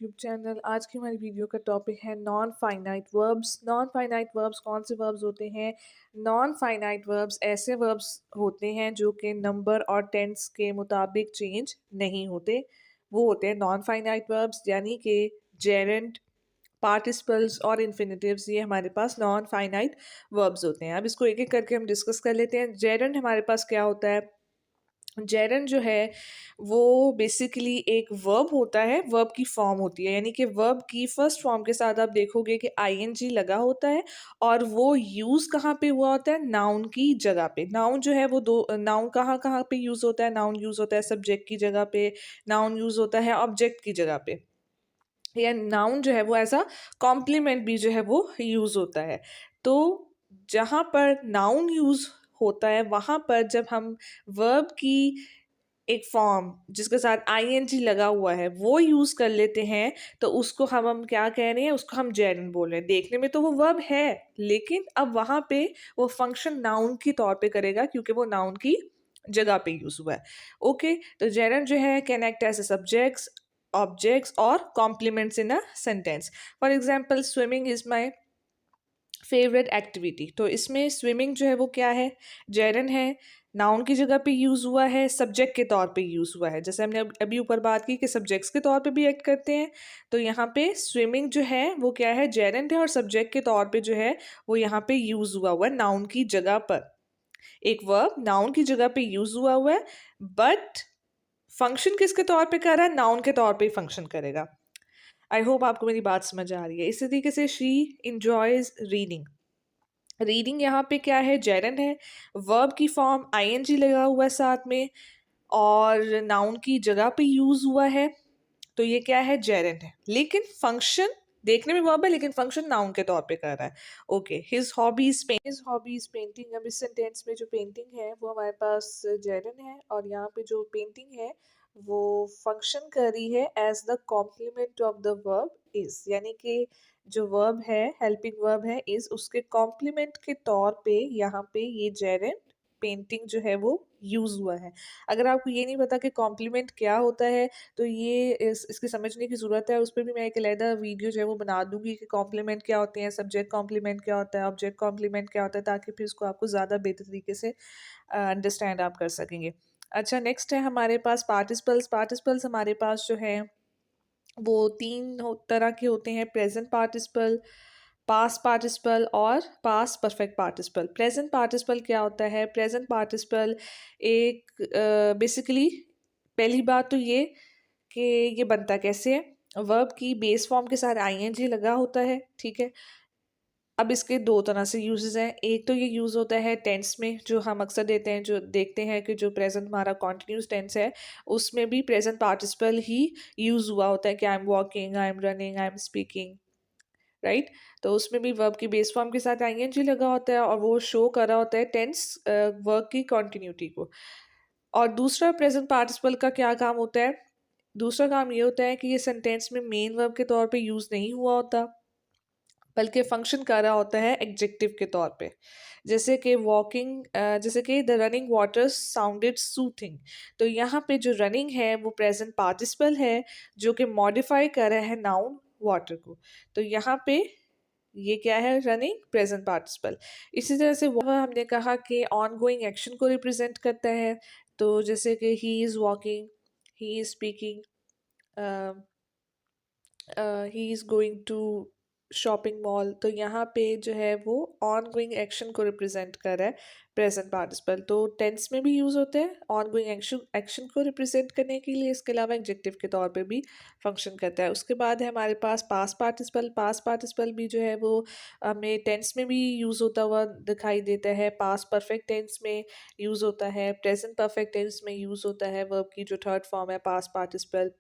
YouTube channel. आज की हमारी वीडियो का टॉपिक है non finite verbs. Non finite verbs कौन से वर्ब्स होते हैं? नॉन फाइनाइट वर्ब्स ऐसे वर्ब्स होते हैं जो कि नंबर और टेंस के मुताबिक चेंज नहीं होते। वो होते हैं नॉन फाइनाइट वर्ब्स, यानी कि जेरेंट, पार्टिसिपल्स और इन्फिनिटिव्स। ये हमारे पास नॉन फाइनाइट वर्ब्स होते हैं। अब इसको एक एक करके हम डिस्कस कर लेते हैं। जेरेंट हमारे पास क्या होता है? जेरंड जो है वो बेसिकली एक वर्ब होता है, वर्ब की फॉर्म होती है, यानी कि वर्ब की फर्स्ट फॉर्म के साथ आप देखोगे कि आईएनजी लगा होता है और वो यूज़ कहाँ पे हुआ होता है? नाउन की जगह पे। नाउन जो है वो दो नाउन कहाँ कहाँ पे यूज़ होता है? नाउन यूज़ होता है सब्जेक्ट की जगह पे, नाउन यूज़ होता है ऑब्जेक्ट की जगह पे, या नाउन जो है वो एज अ कॉम्प्लीमेंट भी जो है वो यूज़ होता है। तो जहाँ पर नाउन यूज़ होता है वहाँ पर जब हम वर्ब की एक फॉर्म जिसके साथ आईएनजी लगा हुआ है वो यूज़ कर लेते हैं, तो उसको हम क्या कह रहे हैं? उसको हम जेरंड बोल रहे हैं। देखने में तो वो वर्ब है, लेकिन अब वहाँ पे वो फंक्शन नाउन के तौर पे करेगा क्योंकि वो नाउन की जगह पे यूज़ हुआ है। ओके, तो जेरंड जो है can act as a subjects, objects or complements in a sentence. For example, swimming is my favourite activity. तो इसमें स्विमिंग जो है वो क्या है? जेरन है, नाउन की जगह पे यूज़ हुआ है, सब्जेक्ट के तौर पे यूज़ हुआ है। जैसे हमने अभी ऊपर बात की कि सब्जेक्ट्स के तौर पे भी एक्ट करते हैं, तो यहाँ पे स्विमिंग जो है वो क्या है? जेरेंट है और सब्जेक्ट के तौर पे जो है वो यहाँ पे यूज़ हुआ है नाउन की जगह पर। एक वर्ब नाउन की जगह पे यूज़ हुआ है, बट फंक्शन किसके तौर पे कर रहा है? नाउन के तौर पे ही फंक्शन करेगा। आई होप आपको मेरी बात समझ आ रही है। इसी तरीके से शी इंजॉयज रीडिंग। रीडिंग यहाँ पे क्या है? जेरंड है, वर्ब की फॉर्म आईएनजी लगा हुआ है साथ में और नाउन की जगह पे यूज हुआ है, तो ये क्या है? जेरंड है। लेकिन फंक्शन देखने में वर्ब है लेकिन फंक्शन नाउन के तौर पे कर रहा है। Okay, his hobbies painting. अब इस सेंटेंस में जो पेंटिंग है वो हमारे पास जेरंड है और यहाँ पे जो पेंटिंग है वो फंक्शन कर रही है as the complement of the verb is, यानी कि जो वर्ब है, हेल्पिंग वर्ब है इज, उसके कॉम्प्लीमेंट के तौर पे यहाँ पे ये जेरेंट पेंटिंग जो है वो यूज हुआ है। अगर आपको ये नहीं पता कि कॉम्प्लीमेंट क्या होता है, तो ये इसकी समझने की ज़रूरत है। उस पर भी मैं एक अलहदा वीडियो जो है वो बना दूंगी कि कॉम्प्लीमेंट क्या होते हैं, सब्जेक्ट कॉम्प्लीमेंट क्या होता है, ऑब्जेक्ट कॉम्प्लीमेंट क्या होता है, ताकि फिर उसको आपको ज़्यादा बेहतर तरीके से अंडरस्टैंड आप कर सकेंगे। अच्छा, नेक्स्ट है हमारे पास पार्टिसिपल्स। पार्टिसिपल्स हमारे पास जो है वो तरह के होते हैं: प्रेजेंट पार्टिसिपल, पास्ट पार्टिसिपल और past perfect participle. Present participle क्या होता है? प्रेजेंट पार्टिसिपल एक बेसिकली पहली बात तो ये कि ये बनता कैसे है? वर्ब की बेस फॉर्म के साथ आईएनजी लगा होता है, ठीक है। अब इसके दो तरह से यूजेस हैं। एक तो ये यूज़ होता है टेंस में, जो हम अक्सर देते हैं, जो देखते हैं कि जो प्रेजेंट हमारा कॉन्टिन्यूस टेंस है उसमें भी प्रेजेंट पार्टिसिपल ही यूज़ हुआ होता है कि I am walking, I am running, I am speaking, right. तो उसमें भी वर्ब की बेस फॉर्म के साथ आईएनजी लगा होता है और वो शो कर रहा होता है टेंस वर्ब की कॉन्टिन्यूटी को। और दूसरा प्रेजेंट पार्टिसिपल का क्या काम होता है? दूसरा काम ये होता है कि ये सेंटेंस में मेन वर्ब के तौर पे यूज़ नहीं हुआ होता, बल्कि फंक्शन कर रहा होता है एडजेक्टिव के तौर पे। जैसे कि वॉकिंग, जैसे कि the running water sounded soothing. तो यहाँ पे जो रनिंग है वो प्रेजेंट पार्टिसिपल है जो कि मॉडिफाई कर रहा है नाउन वाटर को। तो यहाँ पे ये क्या है? Running present participle. इसी तरह से वह हमने कहा कि ऑन गोइंग एक्शन को रिप्रेजेंट करता है। तो जैसे कि he is walking, he is speaking, he is going to shopping mall. तो यहाँ पे जो है वो ऑन गोइंग एक्शन को रिप्रेजेंट कर रहा है प्रेजेंट पार्टिसिपल। तो टेंस में भी यूज़ होते हैं ऑन गोइंग एक्शन एक्शन को रिप्रेजेंट करने के लिए। इसके अलावा एडजेक्टिव के तौर पे भी फंक्शन करता है। उसके बाद है हमारे पास पास्ट पार्टिसिपल। पास्ट पार्टिसिपल भी जो है वो हमें टेंस में भी यूज़ होता हुआ दिखाई देता है। पास्ट परफेक्ट टेंस में यूज़ होता है, प्रेजेंट परफेक्ट टेंस में यूज़ होता है वर्ब की जो थर्ड फॉर्म है पास्ट पार्टिसिपल।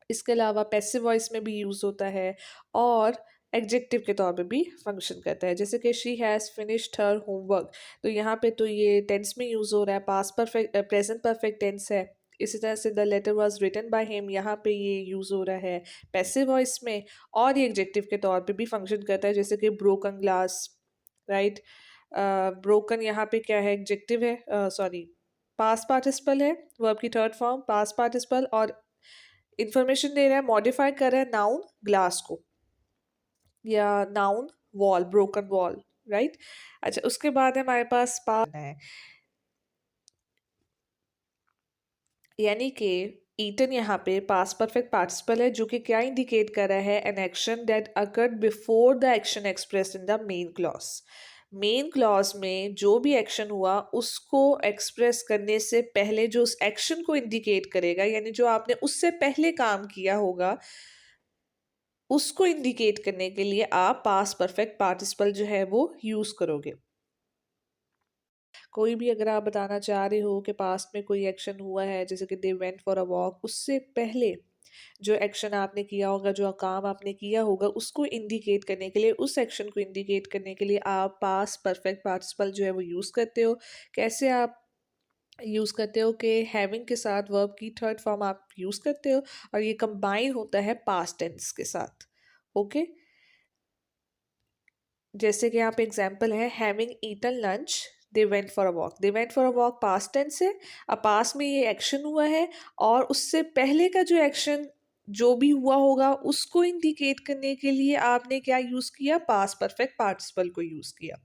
इसके अलावा पैसिव वॉइस में भी यूज़ होता है और एडजेक्टिव के तौर पे भी फंक्शन करता है। जैसे कि she has finished her homework. तो यहाँ पे तो ये टेंस में यूज़ हो रहा है, past perfect present perfect tense है। इसी तरह से the letter was written by him, यहाँ पे ये यूज़ हो रहा है पैसिव वॉइस में और ये एडजेक्टिव के तौर पे भी फंक्शन करता है। जैसे कि ब्रोकन ग्लास, राइट। ब्रोकन यहाँ पे क्या है? एडजेक्टिव है, सॉरी पास्ट पार्टिसिपल है, वर्ब की थर्ड फॉर्म पास्ट पार्टिसिपल, और इंफॉर्मेशन दे रहा है, मॉडिफाई कर रहा है नाउन ग्लास को, या noun wall, broken wall, right. अच्छा, उसके बाद है हमारे पास पास है, यानी कि ईटन यहाँ पे पास परफेक्ट पार्टिसिपल है, जो कि क्या इंडिकेट कर रहा है, N action that occurred before the action expressed in the main clause. Main clause में जो भी एक्शन हुआ उसको एक्सप्रेस करने से पहले जो उस एक्शन को इंडिकेट करेगा, यानी जो आपने उससे पहले काम किया होगा, उसको इंडिकेट करने के लिए आप पास परफेक्ट पार्टिसिपल जो है वो यूज करोगे। कोई भी अगर आप बताना चाह रहे हो कि पास्ट में कोई एक्शन हुआ है, जैसे कि दे वेंट फॉर अ वॉक, उससे पहले जो एक्शन आपने किया होगा, जो काम आपने किया होगा, उसको इंडिकेट करने के लिए, उस एक्शन को इंडिकेट करने के लिए आप पास्ट परफेक्ट पार्टिसिपल जो है वो यूज़ करते हो। कैसे आप यूज़ करते हो कि हैविंग के साथ वर्ब की थर्ड फॉर्म आप यूज़ करते हो, और ये कंबाइन होता है पास्ट टेंस के साथ। ओके, जैसे कि यहाँ पे एग्जाम्पल है, having eaten lunch they went for a walk. They went for a walk past tense है, अब पास में ये एक्शन हुआ है, और उससे पहले का जो एक्शन जो भी हुआ होगा उसको इंडिकेट करने के लिए आपने क्या यूज किया, पास्ट परफेक्ट पार्टिसिपल को यूज किया।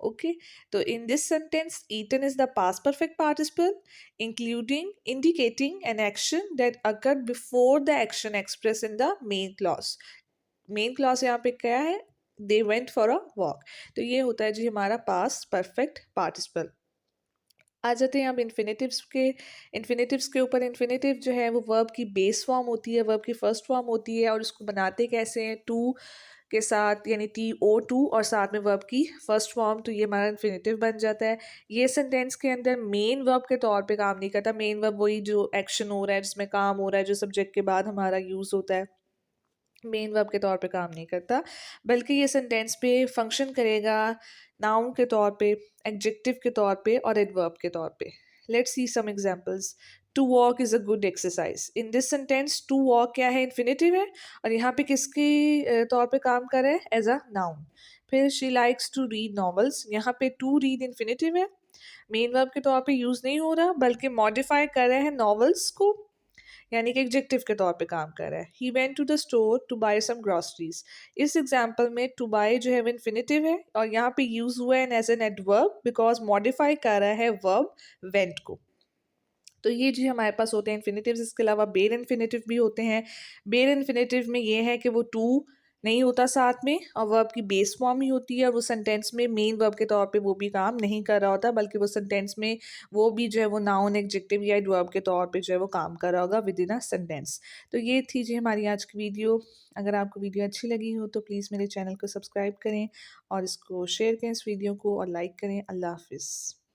ओके, तो in this sentence eaten is the past perfect participle including indicating an action that occurred before the action express in the main clause. Main clause यहाँ पे क्या है, they went for a walk. तो ये होता है जी हमारा पास्ट परफेक्ट पार्टिसिपल। आ जाते हैं अब इन्फिनेटिव्स के ऊपर। इन्फिनेटिव जो है वो वर्ब की बेस फॉर्म होती है, वर्ब की फर्स्ट फॉर्म होती है, और उसको बनाते कैसे हैं, टू के साथ, यानी TO2 और साथ में वर्ब की फर्स्ट फॉर्म, तो ये हमारा इन्फिनेटिव बन जाता है। ये सेंटेंस के अंदर मेन वर्ब के तौर पे काम नहीं करता। मेन वर्ब वही जो एक्शन हो रहा है, जिसमें काम हो रहा है, जो सब्जेक्ट के बाद हमारा यूज़ होता है, मेन वर्ब के तौर पे काम नहीं करता, बल्कि ये सेंटेंस पे फंक्शन करेगा नाउन के तौर पे, एडजेक्टिव के तौर पे, और एडवर्ब के तौर पे। Let's see some examples. To walk is a good exercise. In this sentence to walk क्या है, इन्फिनेटिव है, और यहाँ पे किसके तौर पे काम कर रहा है, एज अ नाउन। फिर she likes to read novels, यहाँ पे टू रीड इन्फिनेटिव है, मेन वर्ब के तौर पे यूज नहीं हो रहा, बल्कि मॉडिफाई कर रहे हैं नॉवेल्स को, यानी कि एडजेक्टिव के तौर पे काम कर रहा है। He went to the store to buy some groceries. इस एग्जाम्पल में टू बाय जो है वो इन्फिनेटिव है, और यहाँ पे यूज हुआ है as an adverb, because modify कर रहा है वर्ब वेंट को। तो ये जी हमारे पास होते हैं इन्फिनेटिव्स। इसके अलावा बेर इन्फिनेटिव भी होते हैं। बेर इन्फिनेटिव में ये है कि वो टू नहीं होता साथ में, और वर्ब की बेस फॉर्म ही होती है, और वो सेंटेंस में मेन वर्ब के तौर पे वो भी काम नहीं कर रहा होता, बल्कि वो सेंटेंस में वो भी जो है वो नाउन एडजेक्टिव या एडवर्ब के तौर पे जो है वो काम कर रहा होगा विद इन अ सेंटेंस। तो ये थी जी हमारी आज की वीडियो। अगर आपको वीडियो अच्छी लगी हो तो प्लीज़ मेरे चैनल को सब्सक्राइब करें, और इसको शेयर करें इस वीडियो को, और लाइक करें। अल्लाह हाफिज़।